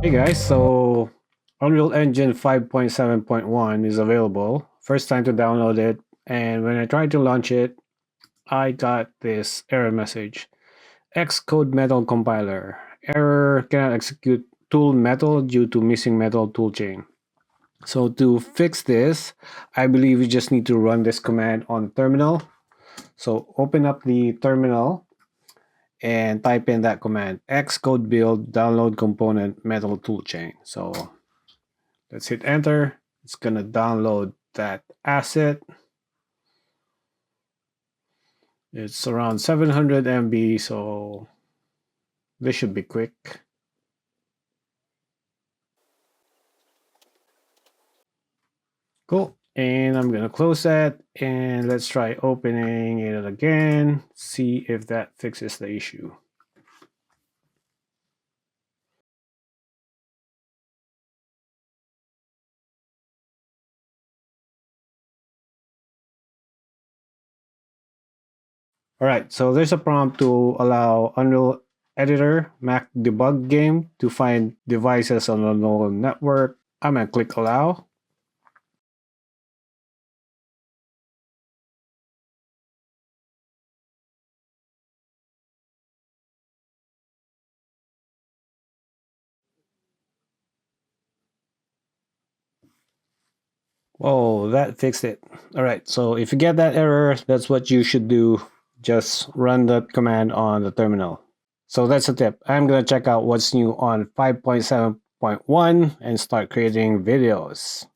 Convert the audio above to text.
Hey guys, so Unreal Engine 5.7.1 is available. First time to download it, and when I tried to launch it, I got this error message. Xcode Metal Compiler. Error cannot execute tool Metal due to missing Metal Toolchain. So to fix this, I believe you just need to run this command on terminal. So open up the terminal and type in that command, Xcode build download component Metal Toolchain. So let's hit enter. It's gonna download that asset. It's around 700 MB, so this should be quick. Cool. And I'm gonna close that, and let's try opening it again, see if that fixes the issue. All right, so there's a prompt to allow Unreal Editor Mac debug game to find devices on a local network. I'm gonna click allow. Oh, that fixed it. All right, so if you get that error, that's what you should do. Just run that command on the terminal. So that's a tip. I'm going to check out what's new on 5.7.1 and start creating videos.